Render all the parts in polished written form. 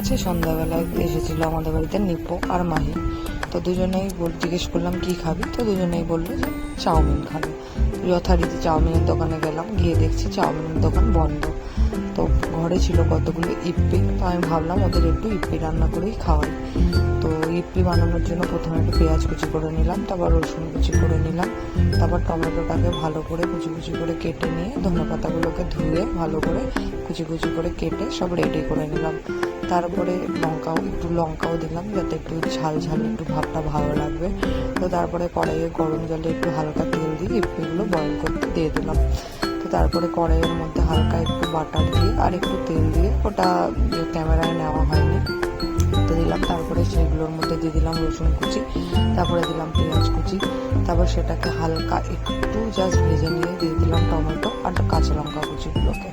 আছে। সন্ধ্যাবেলায় এসেছিল আমাদের বাড়িতে নিপো আর মাহি। তো দুজনেই জিজ্ঞেস করলাম কি খাবি, তো দুজনেই বললো যে চাউমিন খাবে। যথারীতি চাউমিনের দোকানে গেলাম, গিয়ে দেখছি চাউমিনের দোকান বন্ধ। তো ঘরে ছিল কতগুলো ইপ্পি, তো আমি ভাবলাম ওদের একটু ইপ্পি রান্না করেই খাওয়াই। তো ইপ্পি বানানোর জন্য প্রথমে একটু পেঁয়াজ কুচি করে নিলাম, তারপর রসুন কুচি করে নিলাম, তারপর টমেটোটাকে ভালো করে কুচি কুচি করে কেটে নিয়ে ধনে পাতাগুলোকে ধুয়ে ভালো করে কুচি কুচি করে কেটে সব রেডি করে নিলাম। তারপরে লঙ্কাও দিলাম, যাতে একটু ঝাল ঝাল একটু ভাবটা ভালো লাগবে। তো তারপরে কড়াইয়ে গরম জলে একটু হালকা তেল দিয়ে ইপ্পিগুলো বয়েল করতে দিয়ে দিলাম। তো তারপরে কড়াইয়ের মধ্যে হালকা একটু বাটার দিয়ে আর একটু তেল দিয়ে, ওটা ক্যামেরায় নেওয়া হয়নি, তো দিলাম। তারপরে সেগুলোর মধ্যে দিয়ে দিলাম রসুন কুচি, তারপরে দিলাম পেঁয়াজ কুচি, তারপর সেটাকে হালকা একটু জাস্ট ভেজে নিয়ে দিয়ে দিলাম টমেটো আর কাঁচা লঙ্কা কুচিগুলোকে।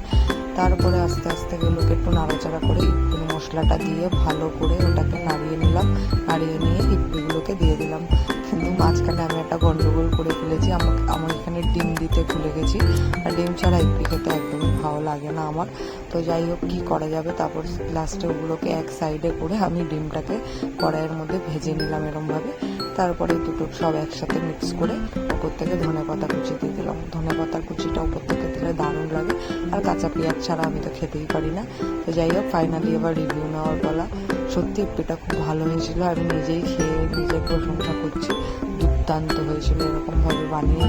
তারপরে আস্তে আস্তে এগুলোকে একটু নাড়াচাড়া করে একটু মশলাটা দিয়ে ভালো করে ওটাকে নাড়িয়ে নিলাম। নাড়িয়ে নিয়ে ইপ্পিগুলোকে দিয়ে দিলাম। কিন্তু মাঝখানে আমি একটা গন্ডগোল করে ফেলেছি, আমার এখানে ডিম দিতে ভুলে গেছি, আর ডিম ছাড়া ইপ্পি খেতে একদমই ভালো লাগে না আমার। তো যাই হোক, কী করা যাবে, তারপর লাস্টে ওগুলোকে এক সাইডে করে আমি ডিমটাকে কড়াইয়ের মধ্যে ভেজে নিলাম এরমভাবে। তারপরে দুটো সব একসাথে মিক্স করে ওপর থেকে ধনে পাতা কুচি দিয়ে দিলাম। ধনে পাতার কুচিটা ওপর থেকে দিলে দারুণ লাগে, আর কাঁচা পেঁয়াজ ছাড়া আমি তো খেতেই পারি না। তো যাই হোক, ফাইনালি এবার রিভিউ নেওয়ার পালা। সত্যি ইপ্পিটা খুব ভালো হয়েছিল, আমি নিজেই খেয়ে নিজের প্রশংসা করছি। দুর্দান্ত হয়েছিল, এরকমভাবে বানিয়ে